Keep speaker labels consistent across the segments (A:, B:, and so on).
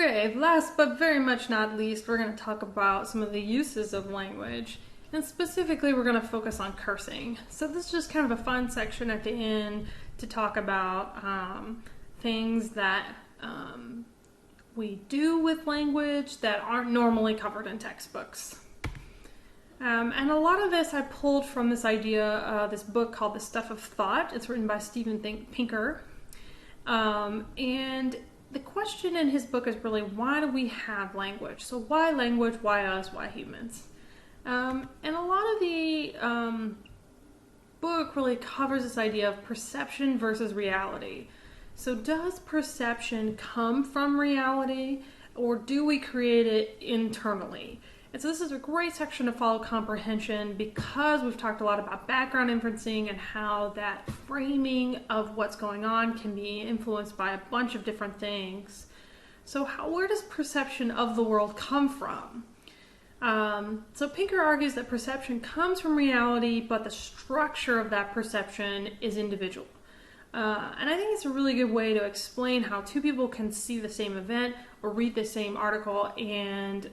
A: Okay, last but very much not least, we're going to talk about some of the uses of language. And specifically, we're going to focus on cursing. So this is just kind of a fun section at the end to talk about things that we do with language that aren't normally covered in textbooks. And a lot of this I pulled from this idea, this book called The Stuff of Thought. It's written by Steven Pinker. And the question in his book is really, why do we have language? So why language, why us, why humans? And a lot of the book really covers this idea of perception versus reality. So does perception come from reality, or do we create it internally? And so this is a great section to follow comprehension, because we've talked a lot about background inferencing and how that framing of what's going on can be influenced by a bunch of different things. So where does perception of the world come from? So Pinker argues that perception comes from reality, but the structure of that perception is individual. And I think it's a really good way to explain how two people can see the same event or read the same article and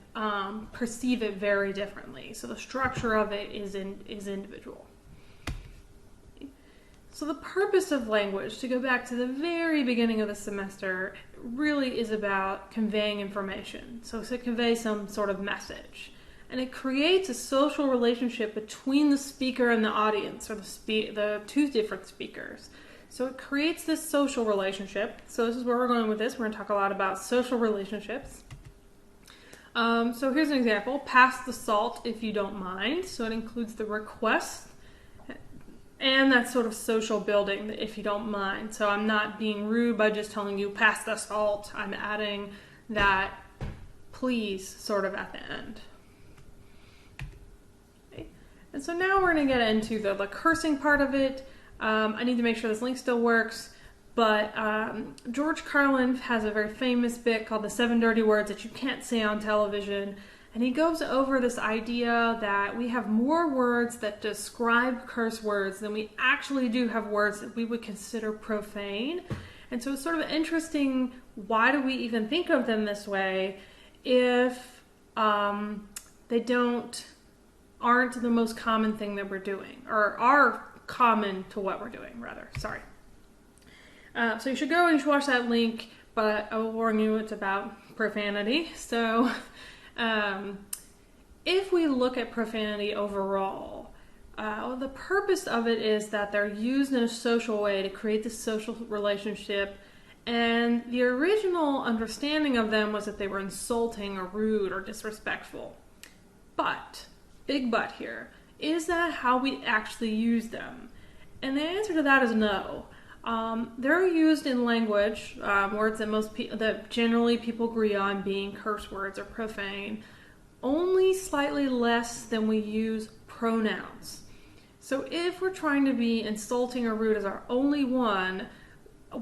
A: perceive it very differently. So the structure of it is individual. So the purpose of language, to go back to the very beginning of the semester, really is about conveying information. So to convey some sort of message. And it creates a social relationship between the speaker and the audience, or the two different speakers. So it creates this social relationship. So this is where we're going with this. We're going to talk a lot about social relationships. So here's an example. Pass the salt if you don't mind. So it includes the request and that sort of social building, if you don't mind. So I'm not being rude by just telling you pass the salt. I'm adding that please sort of at the end. Okay. And so now we're going to get into the cursing part of it. I need to make sure this link still works, but George Carlin has a very famous bit called The 7 Dirty Words That You Can't Say on Television, and he goes over this idea that we have more words that describe curse words than we actually do have words that we would consider profane. And so it's sort of interesting, why do we even think of them this way if they aren't the most common thing that we're doing, or are common to what we're doing, rather. Sorry. So you should go and you should watch that link, but I will warn you, it's about profanity. So if we look at profanity overall, the purpose of it is that they're used in a social way to create this social relationship, and the original understanding of them was that they were insulting or rude or disrespectful. But, big but here, is that how we actually use them? And the answer to that is no. They're used in language, words that generally people agree on being curse words or profane, only slightly less than we use pronouns. So if we're trying to be insulting or rude as our only one,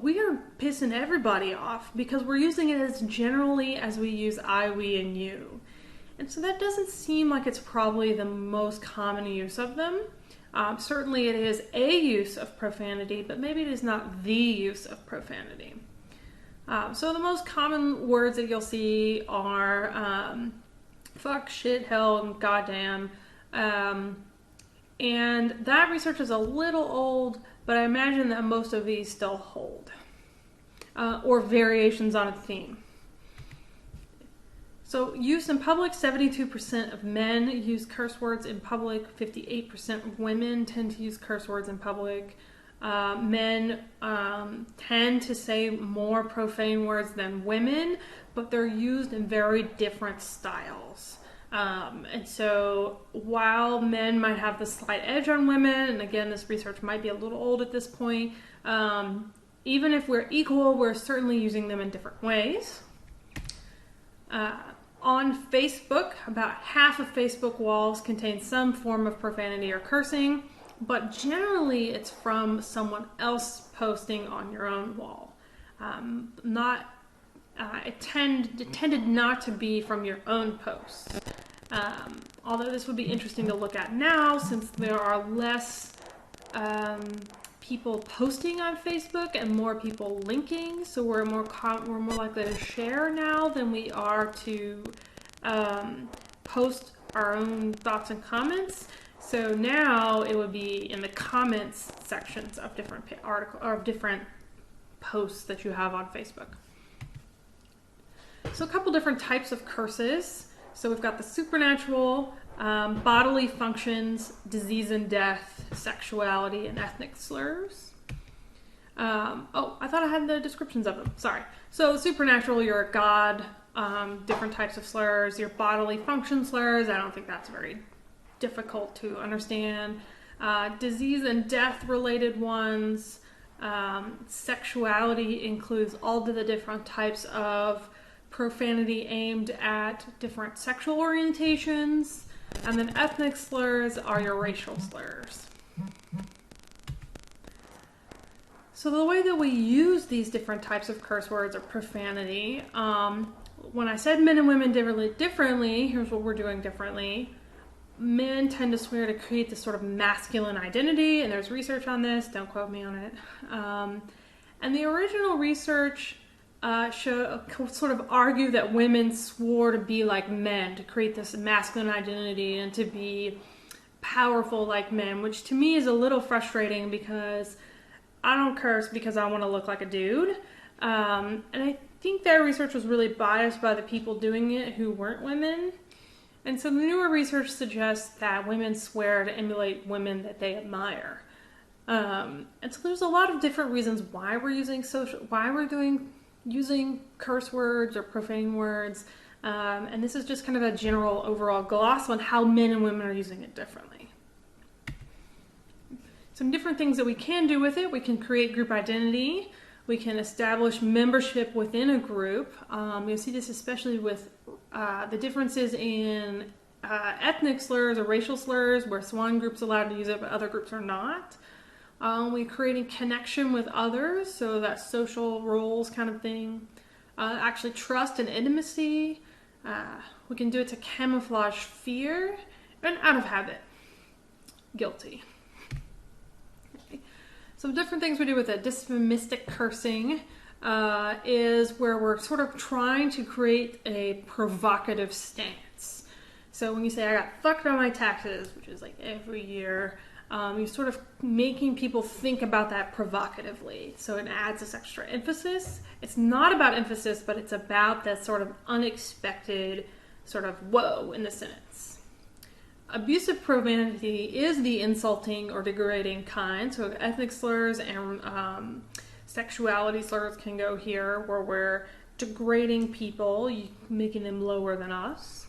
A: we are pissing everybody off because we're using it as generally as we use I, we, and you. And so that doesn't seem like it's probably the most common use of them. Certainly it is a use of profanity, but maybe it is not the use of profanity. So the most common words that you'll see are fuck, shit, hell, and goddamn. And that research is a little old, but I imagine that most of these still hold. Or variations on a theme. So use in public, 72% of men use curse words in public, 58% of women tend to use curse words in public. Men tend to say more profane words than women, but they're used in very different styles. And so while men might have the slight edge on women, and again, this research might be a little old at this point, even if we're equal, we're certainly using them in different ways. On Facebook, about half of Facebook walls contain some form of profanity or cursing, but generally it's from someone else posting on your own wall. It tended not to be from your own posts. Although this would be interesting to look at now, since there are less people posting on Facebook and more people linking. So we're more likely to share now than we are to post our own thoughts and comments. So now it would be in the comments sections of different different posts that you have on Facebook. So a couple different types of curses. So we've got the supernatural, bodily functions, disease and death, sexuality, and ethnic slurs. Oh, I thought I had the descriptions of them. Sorry. So supernatural, you're a god. Different types of slurs. Your bodily function slurs, I don't think that's very difficult to understand. Disease and death related ones. Sexuality includes all of the different types of profanity aimed at different sexual orientations. And then ethnic slurs are your racial slurs. So the way that we use these different types of curse words or profanity, when I said men and women differently, here's what we're doing differently. Men tend to swear to create this sort of masculine identity, and there's research on this, don't quote me on it. And the original research sort of argue that women swore to be like men, to create this masculine identity and to be powerful like men, which to me is a little frustrating because I don't curse because I want to look like a dude. And I think that research was really biased by the people doing it who weren't women. And so the newer research suggests that women swear to emulate women that they admire. And so there's a lot of different reasons why we're using curse words or profane words. And this is just kind of a general overall gloss on how men and women are using it differently. Some different things that we can do with it. We can create group identity. We can establish membership within a group. You'll see this especially with the differences in ethnic slurs or racial slurs, where one group's allowed to use it but other groups are not. We're creating connection with others, so that social roles kind of thing. Actually trust and intimacy. We can do it to camouflage fear and out of habit. Guilty. Okay. Some different things we do with it. Dysphomistic cursing is where we're sort of trying to create a provocative stance. So when you say, I got fucked on my taxes, which is like every year, you're sort of making people think about that provocatively. So it adds this extra emphasis. It's not about emphasis, but it's about that sort of unexpected sort of whoa in the sentence. Abusive profanity is the insulting or degrading kind. So ethnic slurs and sexuality slurs can go here, where we're degrading people, making them lower than us.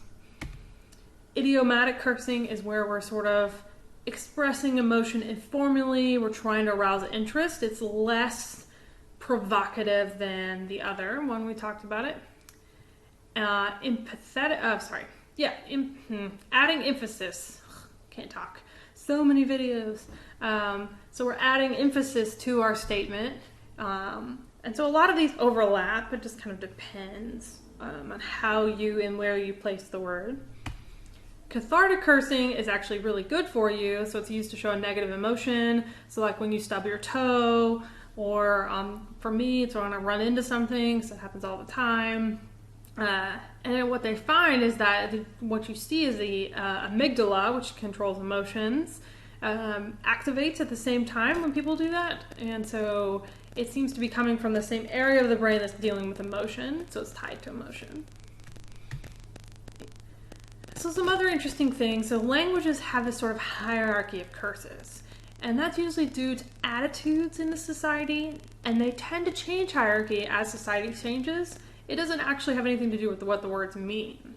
A: Idiomatic cursing is where we're sort of expressing emotion informally. We're trying to arouse interest. It's less provocative than the other one we talked about it. Adding emphasis. Can't talk. So many videos. So we're adding emphasis to our statement. And so a lot of these overlap. It just kind of depends on how you and where you place the word. Cathartic cursing is actually really good for you, so it's used to show a negative emotion. So like when you stub your toe, or for me, it's when I run into something, so it happens all the time. And what they find is that what you see is the amygdala, which controls emotions, activates at the same time when people do that. And so it seems to be coming from the same area of the brain that's dealing with emotion, so it's tied to emotion. So some other interesting things. So languages have this sort of hierarchy of curses. And that's usually due to attitudes in the society. And they tend to change hierarchy as society changes. It doesn't actually have anything to do with what the words mean.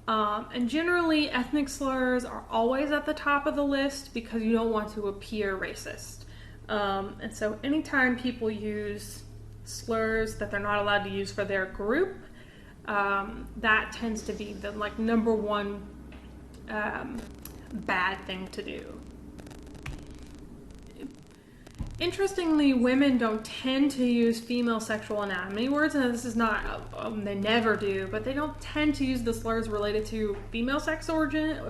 A: And generally, ethnic slurs are always at the top of the list because you don't want to appear racist. And so anytime people use slurs that they're not allowed to use for their group, that tends to be the number one bad thing to do. Interestingly, women don't tend to use female sexual anatomy words, and this is not, they never do, but they don't tend to use the slurs related to female sex organs.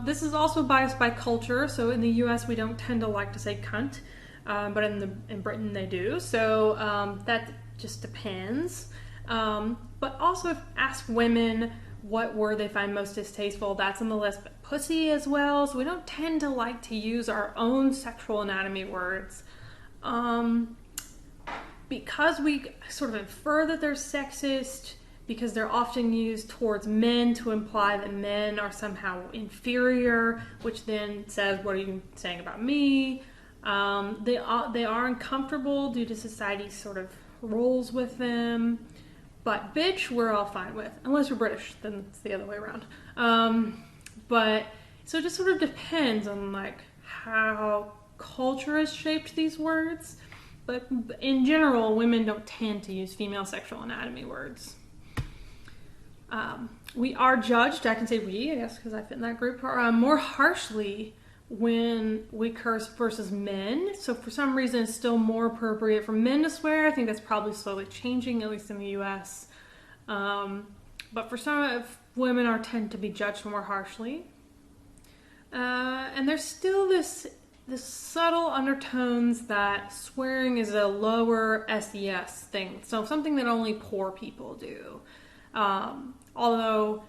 A: This is also biased by culture. So in the U.S., we don't tend to like to say cunt, but in Britain they do. So that just depends. But also ask women what word they find most distasteful. That's on the list. But pussy as well. So we don't tend to like to use our own sexual anatomy words. Because we sort of infer that they're sexist, because they're often used towards men to imply that men are somehow inferior, which then says, what are you saying about me? They are uncomfortable due to society's sort of roles with them. But bitch, we're all fine with. Unless you're British, then it's the other way around. But so it just sort of depends on like how culture has shaped these words. But in general, women don't tend to use female sexual anatomy words. We are judged, I can say we, I guess because I fit in that group, more harshly when we curse versus men. So for some reason, it's still more appropriate for men to swear. I think that's probably slowly changing, at least in the U.S. But for some, women tend to be judged more harshly. And there's still this subtle undertones that swearing is a lower SES thing. So something that only poor people do. Although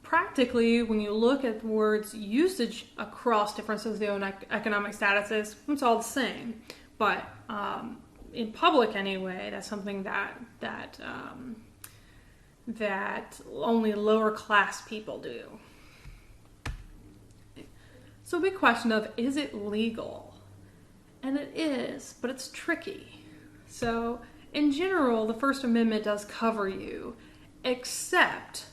A: practically, when you look at the word's usage across different socioeconomic statuses, it's all the same. But in public anyway, that's something that only lower class people do. So big question of, is it legal? And it is, but it's tricky. So in general, the First Amendment does cover you, except,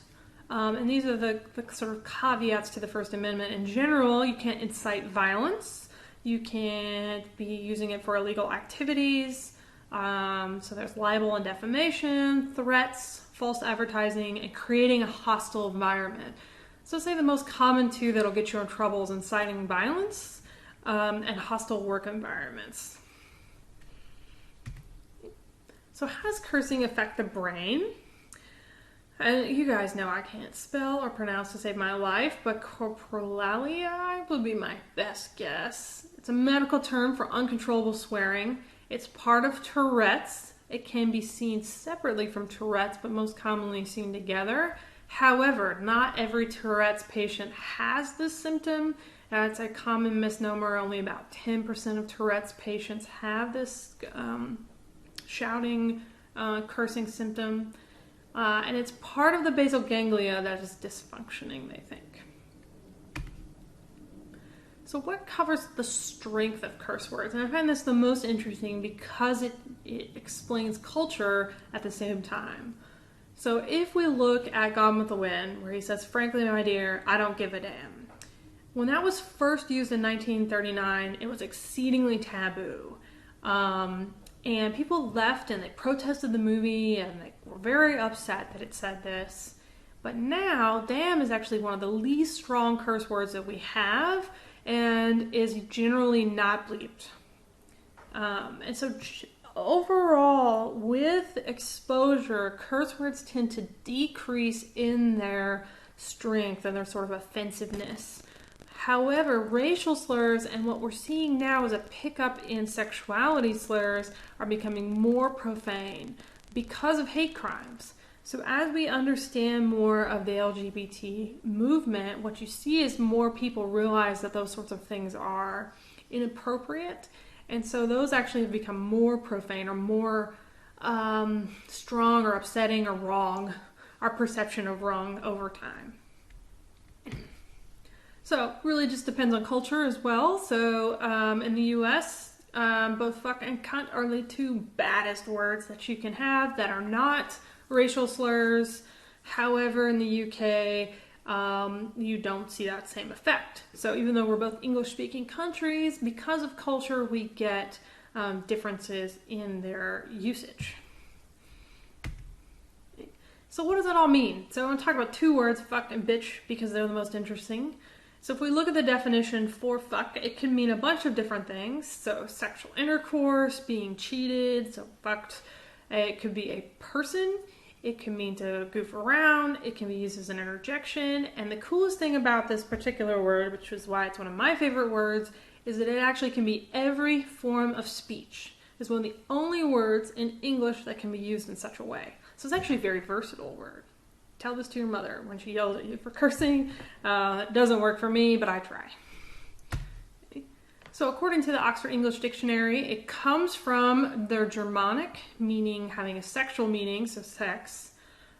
A: and these are the sort of caveats to the First Amendment. In general, you can't incite violence. You can't be using it for illegal activities. So there's libel and defamation, threats, false advertising, and creating a hostile environment. So say the most common two that'll get you in trouble is inciting violence and hostile work environments. So how does cursing affect the brain? And you guys know I can't spell or pronounce to save my life, but coprolalia would be my best guess. It's a medical term for uncontrollable swearing. It's part of Tourette's. It can be seen separately from Tourette's, but most commonly seen together. However, not every Tourette's patient has this symptom. It's a common misnomer. Only about 10% of Tourette's patients have this shouting, cursing symptom. And it's part of the basal ganglia that is dysfunctioning, they think. So what covers the strength of curse words? And I find this the most interesting because it explains culture at the same time. So if we look at Gone with the Wind, where he says, frankly, my dear, I don't give a damn. When that was first used in 1939, it was exceedingly taboo. And people left and they protested the movie and they were very upset that it said this. But now, damn is actually one of the least strong curse words that we have and is generally not bleeped. And so overall, with exposure, curse words tend to decrease in their strength and their sort of offensiveness. However, racial slurs and what we're seeing now is a pickup in sexuality slurs are becoming more profane because of hate crimes. So as we understand more of the LGBT movement, what you see is more people realize that those sorts of things are inappropriate. And so those actually have become more profane or more strong or upsetting or wrong, our perception of wrong over time. So really just depends on culture as well. So in the US, both fuck and cunt are the two baddest words that you can have that are not racial slurs. However, in the UK, you don't see that same effect. So even though we're both English-speaking countries, because of culture, we get differences in their usage. So what does that all mean? So I want to talk about two words, fuck and bitch, because they're the most interesting. So if we look at the definition for fuck, it can mean a bunch of different things. So sexual intercourse, being cheated, so fucked. It could be a person. It can mean to goof around. It can be used as an interjection. And the coolest thing about this particular word, which is why it's one of my favorite words, is that it actually can be every form of speech. It's one of the only words in English that can be used in such a way. So it's actually a very versatile word. Tell this to your mother when she yells at you for cursing. It doesn't work for me, but I try. So according to the Oxford English Dictionary, it comes from their Germanic, meaning having a sexual meaning, so sex.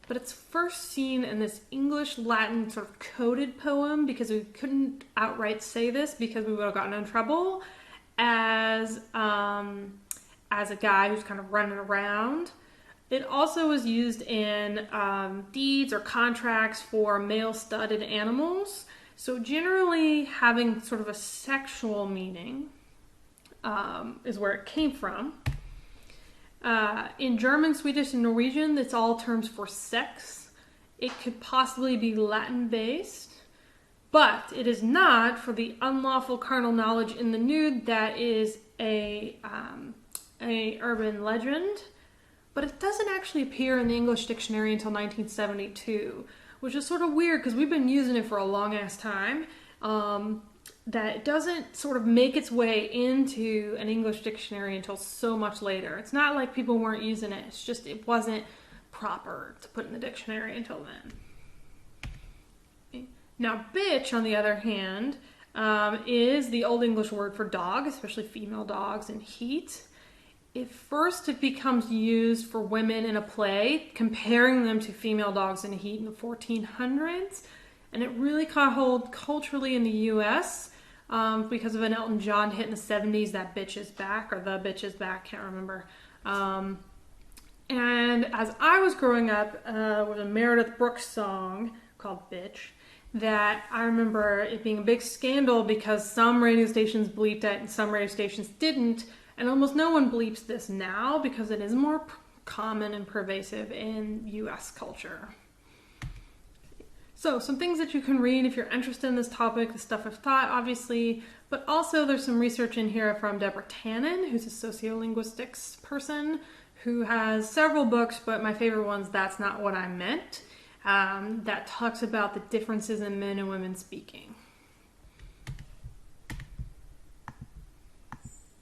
A: But it's first seen in this English-Latin sort of coded poem, because we couldn't outright say this because we would have gotten in trouble, as a guy who's kind of running around. It also was used in deeds or contracts for male-studded animals. So generally having sort of a sexual meaning is where it came from. In German, Swedish, and Norwegian, it's all terms for sex. It could possibly be Latin-based, but it is not for the unlawful carnal knowledge in the nude that is a urban legend. But it doesn't actually appear in the English dictionary until 1972. Which is sort of weird because we've been using it for a long ass time, that it doesn't sort of make its way into an English dictionary until so much later. It's not like people weren't using it, it's just it wasn't proper to put in the dictionary until then. Now, bitch, on the other hand, is the Old English word for dog, especially female dogs in heat. It becomes used for women in a play, comparing them to female dogs in heat in the 1400s. And it really caught hold culturally in the US because of an Elton John hit in the 70s, That Bitch Is Back, or The Bitch Is Back, can't remember. And as I was growing up, with a Meredith Brooks song called Bitch, that I remember it being a big scandal because some radio stations bleeped it and some radio stations didn't. And almost no one bleeps this now because it is more common and pervasive in US culture. So some things that you can read if you're interested in this topic, the stuff I've thought, obviously, but also there's some research in here from Deborah Tannen, who's a sociolinguistics person, who has several books, but my favorite one's That's Not What I Meant, that talks about the differences in men and women speaking.